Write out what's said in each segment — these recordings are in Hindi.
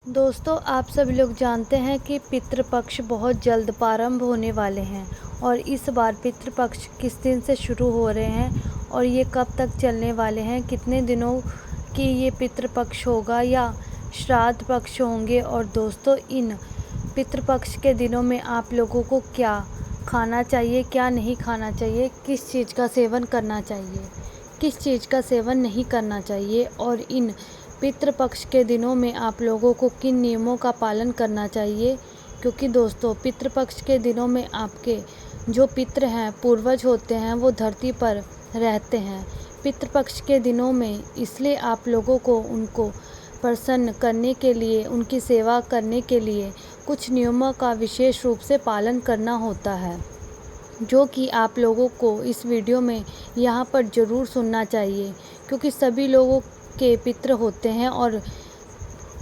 दोस्तों, आप सभी लोग जानते हैं कि पितृपक्ष बहुत जल्द प्रारंभ होने वाले हैं और इस बार पितृपक्ष किस दिन से शुरू हो रहे हैं और ये कब तक चलने वाले हैं, कितने दिनों की ये पितृपक्ष होगा या श्राद्ध पक्ष होंगे। और दोस्तों, इन पितृपक्ष के दिनों में आप लोगों को क्या खाना चाहिए, क्या नहीं खाना चाहिए, किस चीज़ का सेवन करना चाहिए, किस चीज़ का सेवन नहीं करना चाहिए और इन पितृपक्ष के दिनों में आप लोगों को किन नियमों का पालन करना चाहिए। क्योंकि दोस्तों, पितृपक्ष के दिनों में आपके जो पितृ हैं, पूर्वज होते हैं, वो धरती पर रहते हैं। पितृपक्ष के दिनों में इसलिए आप लोगों को उनको प्रसन्न करने के लिए, उनकी सेवा करने के लिए कुछ नियमों का विशेष रूप से पालन करना होता है, जो कि आप लोगों को इस वीडियो में यहाँ पर ज़रूर सुनना चाहिए। क्योंकि सभी लोगों के पितृ होते हैं और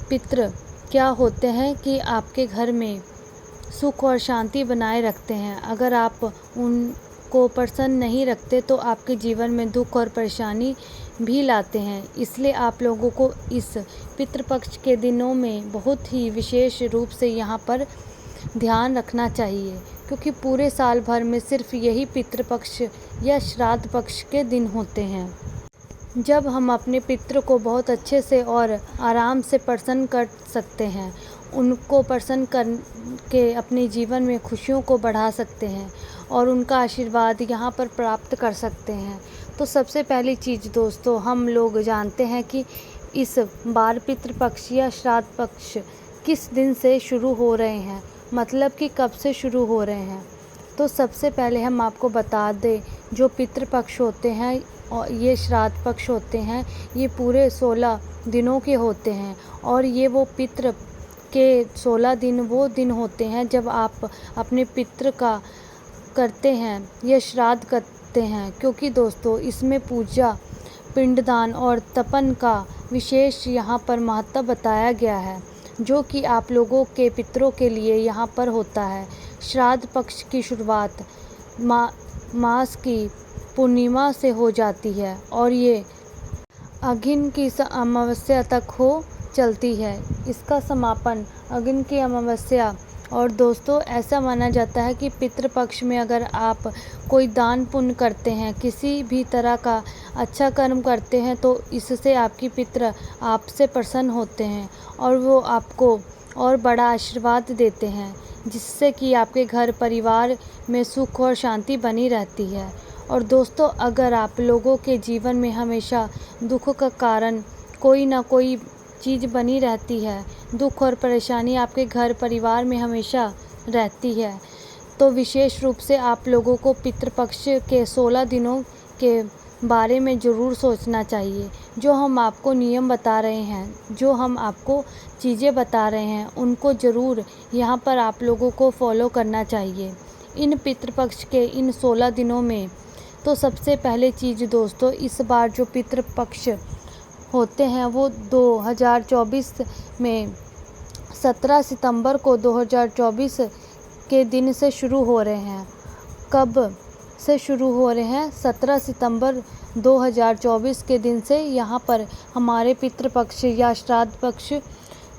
पितृ क्या होते हैं कि आपके घर में सुख और शांति बनाए रखते हैं। अगर आप उनको प्रसन्न नहीं रखते तो आपके जीवन में दुख और परेशानी भी लाते हैं। इसलिए आप लोगों को इस पितृपक्ष के दिनों में बहुत ही विशेष रूप से यहाँ पर ध्यान रखना चाहिए। क्योंकि पूरे साल भर में सिर्फ यही पितृपक्ष या श्राद्ध पक्ष के दिन होते हैं, जब हम अपने पितृ को बहुत अच्छे से और आराम से प्रसन्न कर सकते हैं, उनको प्रसन्न करके अपने जीवन में खुशियों को बढ़ा सकते हैं और उनका आशीर्वाद यहाँ पर प्राप्त कर सकते हैं। तो सबसे पहली चीज़ दोस्तों, हम लोग जानते हैं कि इस बार पितृपक्ष या श्राद्ध पक्ष किस दिन से शुरू हो रहे हैं, मतलब कि कब से शुरू हो रहे हैं। तो सबसे पहले हम आपको बता दें, जो पितृपक्ष होते हैं और ये श्राद्ध पक्ष होते हैं, ये पूरे 16 दिनों के होते हैं। और ये वो पितृ के 16 दिन वो दिन होते हैं जब आप अपने पितृ का करते हैं, ये श्राद्ध करते हैं। क्योंकि दोस्तों, इसमें पूजा, पिंडदान और तपन का विशेष यहाँ पर महत्व बताया गया है, जो कि आप लोगों के पितरों के लिए यहाँ पर होता है। श्राद्ध पक्ष की शुरुआत मास की पूर्णिमा से हो जाती है और ये अघिन की अमावस्या तक हो चलती है। इसका समापन अघिन की अमावस्या। और दोस्तों, ऐसा माना जाता है कि पितृपक्ष में अगर आप कोई दान पुण्य करते हैं, किसी भी तरह का अच्छा कर्म करते हैं, तो इससे आपकी पितृ आपसे प्रसन्न होते हैं और वो आपको और बड़ा आशीर्वाद देते हैं, जिससे कि आपके घर परिवार में सुख और शांति बनी रहती है। और दोस्तों, अगर आप लोगों के जीवन में हमेशा दुख का कारण कोई ना कोई चीज़ बनी रहती है, दुख और परेशानी आपके घर परिवार में हमेशा रहती है, तो विशेष रूप से आप लोगों को पितृपक्ष के 16 दिनों के बारे में ज़रूर सोचना चाहिए। जो हम आपको नियम बता रहे हैं, जो हम आपको चीज़ें बता रहे हैं, उनको ज़रूर यहाँ पर आप लोगों को फॉलो करना चाहिए इन पितृपक्ष के इन 16 दिनों में। तो सबसे पहले चीज़ दोस्तों, इस बार जो पितृपक्ष होते हैं वो 2024 में 17 सितंबर को 2024 के दिन से शुरू हो रहे हैं। कब से शुरू हो रहे हैं? 17 सितंबर 2024 के दिन से यहाँ पर हमारे पितृपक्ष या श्राद्ध पक्ष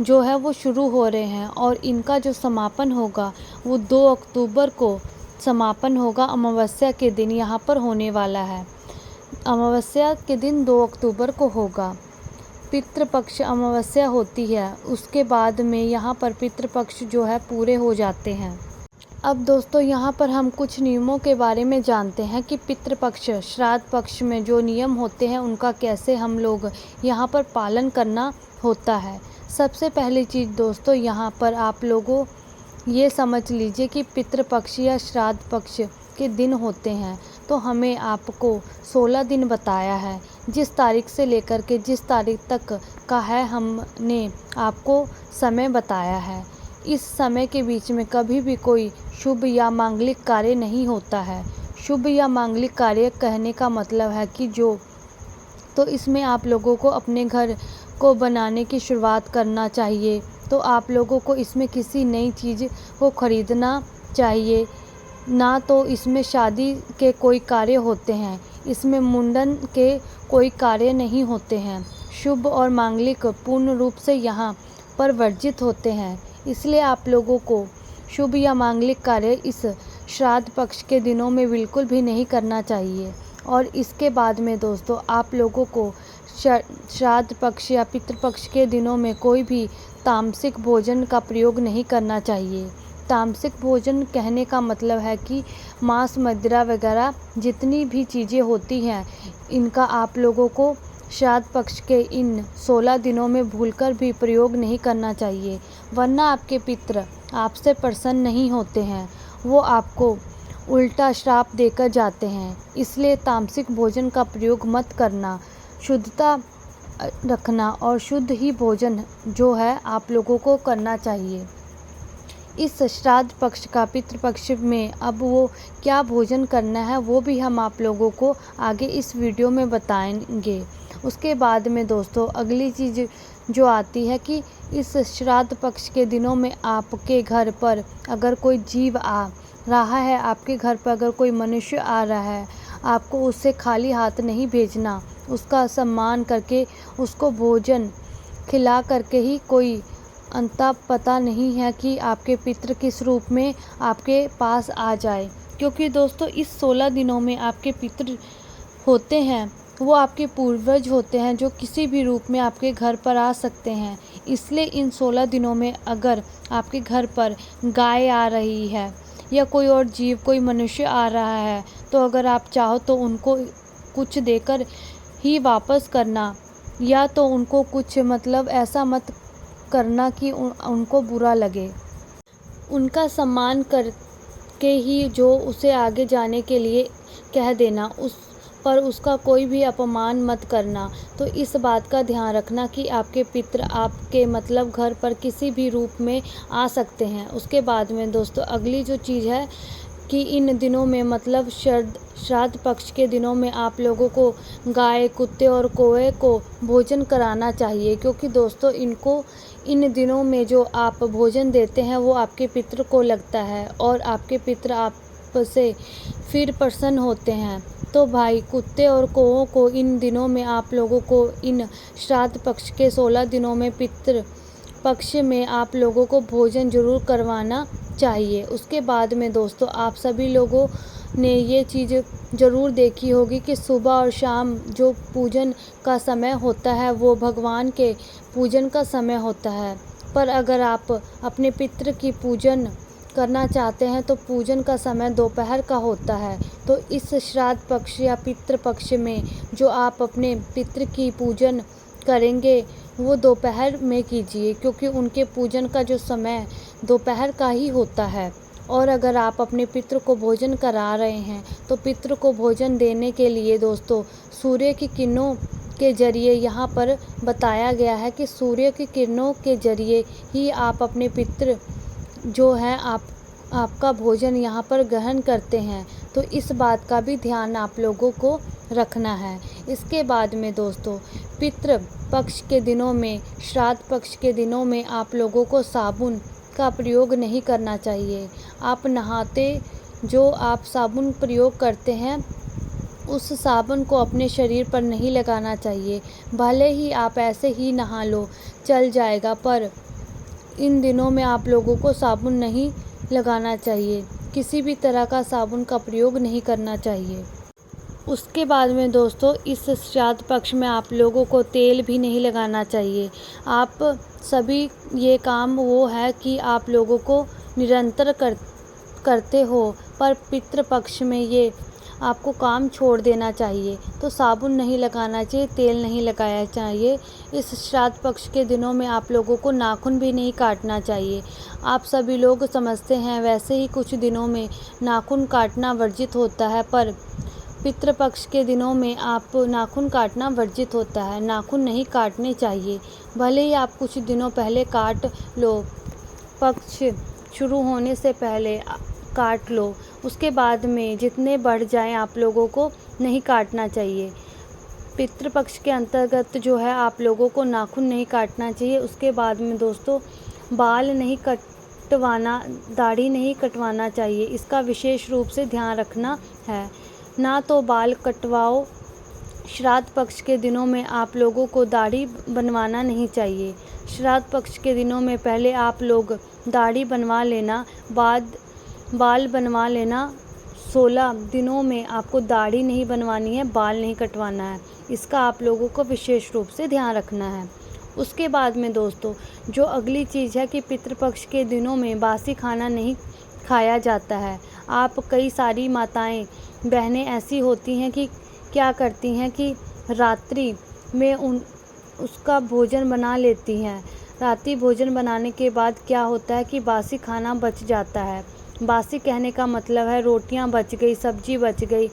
जो है वो शुरू हो रहे हैं और इनका जो समापन होगा वो 2 अक्टूबर को समापन होगा। अमावस्या के दिन यहाँ पर होने वाला है। अमावस्या के दिन 2 अक्टूबर को होगा। पितृपक्ष अमावस्या होती है, उसके बाद में यहाँ पर पितृपक्ष जो है पूरे हो जाते हैं। अब दोस्तों, यहाँ पर हम कुछ नियमों के बारे में जानते हैं कि पितृपक्ष श्राद्ध पक्ष में जो नियम होते हैं उनका कैसे हम लोग यहाँ पर पालन करना होता है। सबसे पहली चीज़ दोस्तों, यहाँ पर आप लोगों ये समझ लीजिए कि पितृपक्ष या श्राद्ध पक्ष के दिन होते हैं, तो हमें आपको 16 दिन बताया है। जिस तारीख से लेकर के जिस तारीख तक का है, हमने आपको समय बताया है। इस समय के बीच में कभी भी कोई शुभ या मांगलिक कार्य नहीं होता है। शुभ या मांगलिक कार्य कहने का मतलब है कि तो इसमें आप लोगों को अपने घर को बनाने की शुरुआत करना चाहिए। तो आप लोगों को इसमें किसी नई चीज़ को ख़रीदना चाहिए ना। तो इसमें शादी के कोई कार्य होते हैं, इसमें मुंडन के कोई कार्य नहीं होते हैं। शुभ और मांगलिक पूर्ण रूप से यहाँ पर वर्जित होते हैं। इसलिए आप लोगों को शुभ या मांगलिक कार्य इस श्राद्ध पक्ष के दिनों में बिल्कुल भी नहीं करना चाहिए। और इसके बाद में दोस्तों आप लोगों को श्राद्ध पक्ष या पितृपक्ष के दिनों में कोई भी तामसिक भोजन का प्रयोग नहीं करना चाहिए। तामसिक भोजन कहने का मतलब है कि मांस मदिरा वगैरह जितनी भी चीज़ें होती हैं, इनका आप लोगों को श्राद्ध पक्ष के इन 16 दिनों में भूलकर भी प्रयोग नहीं करना चाहिए, वरना आपके पितृ आपसे प्रसन्न नहीं होते हैं, वो आपको उल्टा श्राप देकर जाते हैं। इसलिए तामसिक भोजन का प्रयोग मत करना, शुद्धता रखना और शुद्ध ही भोजन जो है आप लोगों को करना चाहिए। इस श्राद्ध पक्ष का पितृपक्ष में अब वो क्या भोजन करना है वो भी हम आप लोगों को आगे इस वीडियो में बताएंगे। उसके बाद में दोस्तों अगली चीज़ जो आती है कि इस श्राद्ध पक्ष के दिनों में आपके घर पर अगर कोई जीव आ रहा है, आपके घर पर अगर कोई मनुष्य आ रहा है, आपको उससे खाली हाथ नहीं भेजना, उसका सम्मान करके उसको भोजन खिला करके ही, कोई अंता पता नहीं है कि आपके पितृ किस रूप में आपके पास आ जाए। क्योंकि दोस्तों इस 16 दिनों में आपके पितृ होते हैं, वो आपके पूर्वज होते हैं जो किसी भी रूप में आपके घर पर आ सकते हैं। इसलिए इन 16 दिनों में अगर आपके घर पर गाय आ रही है या कोई और जीव, कोई मनुष्य आ रहा है, तो अगर आप चाहो तो उनको कुछ देकर ही वापस करना, या तो उनको कुछ मतलब ऐसा मत करना कि उनको बुरा लगे। उनका सम्मान करके ही जो उसे आगे जाने के लिए कह देना, उस पर उसका कोई भी अपमान मत करना। तो इस बात का ध्यान रखना कि आपके पितृ आपके मतलब घर पर किसी भी रूप में आ सकते हैं। उसके बाद में दोस्तों अगली जो चीज़ है कि इन दिनों में मतलब श्राद्ध पक्ष के दिनों में आप लोगों को गाय, कुत्ते और कौवे को भोजन कराना चाहिए। क्योंकि दोस्तों इन दिनों में जो आप भोजन देते हैं वो आपके पितृ को लगता है और आपके पितृ आपसे फिर प्रसन्न होते हैं। तो भाई कुत्ते और कौवों को इन दिनों में आप लोगों को इन श्राद्ध पक्ष के 16 दिनों में पितृ पक्ष में आप लोगों को भोजन जरूर करवाना चाहिए। उसके बाद में दोस्तों आप सभी लोगों ने ये चीज़ ज़रूर देखी होगी कि सुबह और शाम जो पूजन का समय होता है वो भगवान के पूजन का समय होता है। पर अगर आप अपने पितृ की पूजन करना चाहते हैं तो पूजन का समय दोपहर का होता है। तो इस श्राद्ध पक्ष या पितृ पक्ष में जो आप अपने पितृ की पूजन करेंगे वो दोपहर में कीजिए, क्योंकि उनके पूजन का जो समय दोपहर का ही होता है। और अगर आप अपने पितृ को भोजन करा रहे हैं तो पितृ को भोजन देने के लिए दोस्तों सूर्य की किरणों के जरिए यहाँ पर बताया गया है कि सूर्य की किरणों के जरिए ही आप अपने पितृ जो हैं आपका भोजन यहाँ पर ग्रहण करते हैं। तो इस बात का भी ध्यान आप लोगों को रखना है। इसके बाद में दोस्तों पितृ पक्ष के दिनों में, श्राद्ध पक्ष के दिनों में आप लोगों को साबुन का प्रयोग नहीं करना चाहिए। आप नहाते जो आप साबुन प्रयोग करते हैं उस साबुन को अपने शरीर पर नहीं लगाना चाहिए। भले ही आप ऐसे ही नहा लो चल जाएगा, पर इन दिनों में आप लोगों को साबुन नहीं लगाना चाहिए। किसी भी तरह का साबुन का प्रयोग नहीं करना चाहिए। उसके बाद में दोस्तों इस श्राद्ध पक्ष में आप लोगों को तेल भी नहीं लगाना चाहिए। आप सभी ये काम वो है कि आप लोगों को निरंतर करते हो, पर पितृ पक्ष में ये आपको काम छोड़ देना चाहिए। तो साबुन नहीं लगाना चाहिए, तेल नहीं लगाया चाहिए। इस श्राद्ध पक्ष के दिनों में आप लोगों को नाखून भी नहीं काटना चाहिए। आप सभी लोग समझते हैं वैसे ही कुछ दिनों में नाखून काटना वर्जित होता है, पर पितृपक्ष के दिनों में आप नाखून काटना वर्जित होता है। नाखून नहीं काटने चाहिए, भले ही आप कुछ दिनों पहले काट लो, पक्ष शुरू होने से पहले काट लो। उसके बाद में जितने बढ़ जाएं आप लोगों को नहीं काटना चाहिए। पितृपक्ष के अंतर्गत जो है आप लोगों को नाखून नहीं काटना चाहिए। उसके बाद में दोस्तों बाल नहीं कटवाना, दाढ़ी नहीं कटवाना चाहिए। इसका विशेष रूप से ध्यान रखना है। ना तो बाल कटवाओ, श्राद्ध पक्ष के दिनों में आप लोगों को दाढ़ी बनवाना नहीं चाहिए। श्राद्ध पक्ष के दिनों में पहले आप लोग दाढ़ी बनवा लेना, बाद बाल बनवा लेना। 16 दिनों में आपको दाढ़ी नहीं बनवानी है, बाल नहीं कटवाना है। इसका आप लोगों को विशेष रूप से ध्यान रखना है। उसके बाद में दोस्तों जो अगली चीज़ है कि पितृपक्ष के दिनों में बासी खाना नहीं खाया जाता है। आप कई सारी माताएं बहनें ऐसी होती हैं कि क्या करती हैं कि रात्रि में उसका भोजन बना लेती हैं। रात्रि भोजन बनाने के बाद क्या होता है कि बासी खाना बच जाता है। बासी कहने का मतलब है रोटियां बच गई, सब्जी बच गई,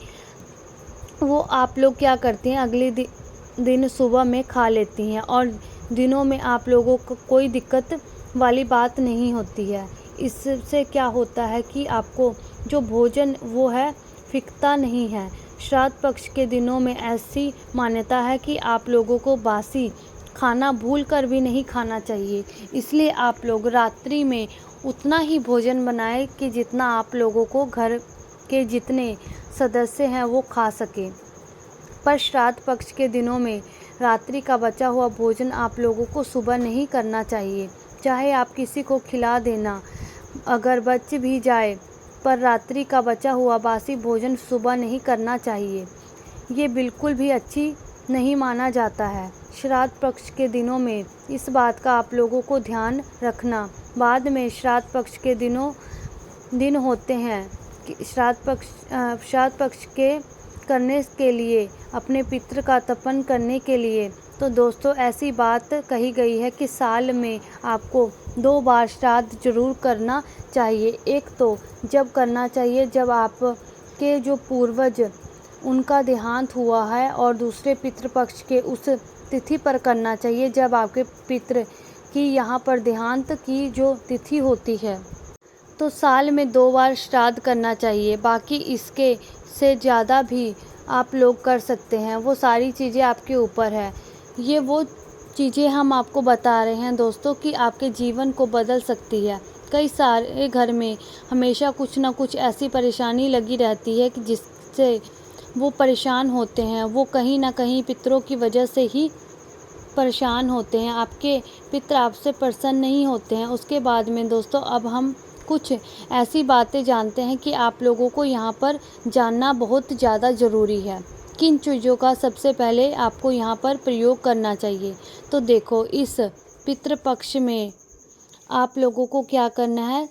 वो आप लोग क्या करती हैं अगले दिन सुबह में खा लेती हैं और दिनों में आप लोगों को कोई दिक्कत वाली बात नहीं होती है। इससे क्या होता है कि आपको जो भोजन वो है फिकता नहीं है। श्राद्ध पक्ष के दिनों में ऐसी मान्यता है कि आप लोगों को बासी खाना भूल कर भी नहीं खाना चाहिए। इसलिए आप लोग रात्रि में उतना ही भोजन बनाएं कि जितना आप लोगों को घर के जितने सदस्य हैं वो खा सकें। पर श्राद्ध पक्ष के दिनों में रात्रि का बचा हुआ भोजन आप लोगों को सुबह नहीं करना चाहिए। चाहे आप किसी को खिला देना अगर बच भी जाए, पर रात्रि का बचा हुआ बासी भोजन सुबह नहीं करना चाहिए। ये बिल्कुल भी अच्छी नहीं माना जाता है। श्राद्ध पक्ष के दिनों में इस बात का आप लोगों को ध्यान रखना। बाद में श्राद्ध पक्ष के दिन होते हैं कि श्राद्ध पक्ष के करने के लिए अपने पितृ का तर्पण करने के लिए। तो दोस्तों ऐसी बात कही गई है कि साल में आपको 2 बार श्राद्ध जरूर करना चाहिए। एक तो जब करना चाहिए जब आपके जो पूर्वज उनका देहांत हुआ है, और दूसरे पितृपक्ष के उस तिथि पर करना चाहिए जब आपके पितृ की यहाँ पर देहांत की जो तिथि होती है। तो साल में 2 बार श्राद्ध करना चाहिए। बाकी इसके से ज़्यादा भी आप लोग कर सकते हैं, वो सारी चीज़ें आपके ऊपर है। ये वो चीज़ें हम आपको बता रहे हैं दोस्तों कि आपके जीवन को बदल सकती है। कई सारे घर में हमेशा कुछ ना कुछ ऐसी परेशानी लगी रहती है कि जिससे वो परेशान होते हैं। वो कहीं ना कहीं पितरों की वजह से ही परेशान होते हैं। आपके पितर आपसे प्रसन्न नहीं होते हैं। उसके बाद में दोस्तों अब हम कुछ ऐसी बातें जानते हैं कि आप लोगों को यहाँ पर जानना बहुत ज़्यादा ज़रूरी है। किन चीज़ों का सबसे पहले आपको यहाँ पर प्रयोग करना चाहिए। तो देखो इस पितृपक्ष में आप लोगों को क्या करना है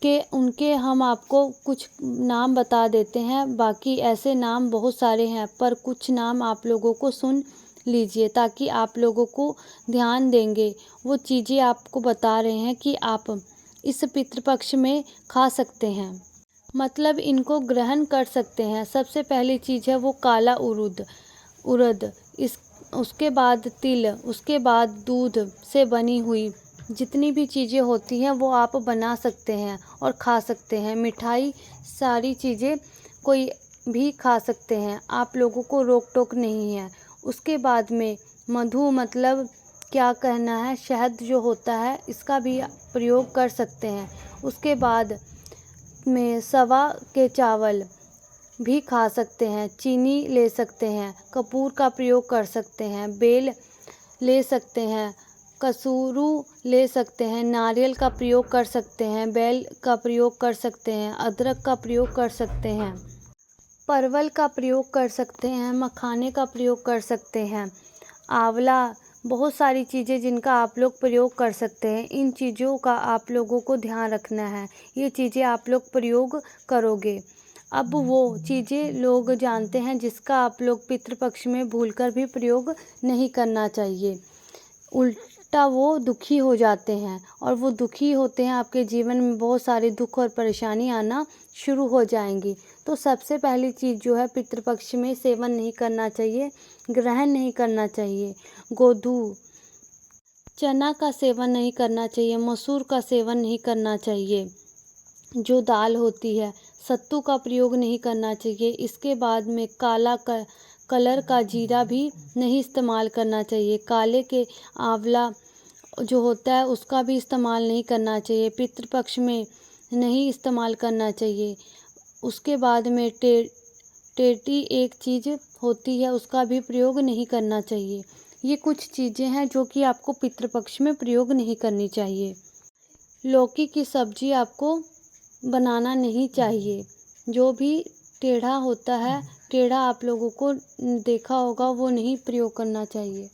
कि उनके हम आपको कुछ नाम बता देते हैं। बाकी ऐसे नाम बहुत सारे हैं, पर कुछ नाम आप लोगों को सुन लीजिए ताकि आप लोगों को ध्यान देंगे। वो चीज़ें आपको बता रहे हैं कि आप इस पितृपक्ष में खा सकते हैं, मतलब इनको ग्रहण कर सकते हैं। सबसे पहली चीज़ है वो काला उड़द, उसके बाद तिल, उसके बाद दूध से बनी हुई जितनी भी चीज़ें होती हैं वो आप बना सकते हैं और खा सकते हैं। मिठाई सारी चीज़ें कोई भी खा सकते हैं, आप लोगों को रोक टोक नहीं है। उसके बाद में मधु, मतलब क्या कहना है, शहद जो होता है इसका भी प्रयोग कर सकते हैं। उसके बाद में सवा के चावल भी खा सकते हैं, चीनी ले सकते हैं, कपूर का प्रयोग कर सकते हैं, बेल ले सकते हैं, कसूरू ले सकते हैं, नारियल का प्रयोग कर सकते हैं, बेल का प्रयोग कर सकते हैं, अदरक का प्रयोग कर सकते हैं, परवल का प्रयोग कर सकते हैं, मखाने का प्रयोग कर सकते हैं, आंवला, बहुत सारी चीज़ें जिनका आप लोग प्रयोग कर सकते हैं। इन चीज़ों का आप लोगों को ध्यान रखना है। ये चीज़ें आप लोग प्रयोग करोगे। अब वो चीज़ें लोग जानते हैं जिसका आप लोग पितृपक्ष में भूलकर भी प्रयोग नहीं करना चाहिए। उल्टा वो दुखी हो जाते हैं, और वो दुखी होते हैं, आपके जीवन में बहुत सारे दुख और परेशानी आना शुरू हो जाएंगी। तो सबसे पहली चीज़ जो है पितृपक्ष में सेवन नहीं करना चाहिए, ग्रहण नहीं करना चाहिए। गोधू, चना का सेवन नहीं करना चाहिए, मसूर का सेवन नहीं करना चाहिए, जो दाल होती है, सत्तू का प्रयोग नहीं करना चाहिए। इसके बाद में काला कलर का जीरा भी नहीं इस्तेमाल करना चाहिए। काले के आंवला जो होता है उसका भी इस्तेमाल नहीं करना चाहिए, पितृपक्ष में नहीं इस्तेमाल करना चाहिए। उसके बाद में टेटी एक चीज़ होती है, उसका भी प्रयोग नहीं करना चाहिए। ये कुछ चीज़ें हैं जो कि आपको पितृपक्ष में प्रयोग नहीं करनी चाहिए। लौकी की सब्जी आपको बनाना नहीं चाहिए। जो भी टेढ़ा होता है, टेढ़ा आप लोगों को देखा होगा, वो नहीं प्रयोग करना चाहिए।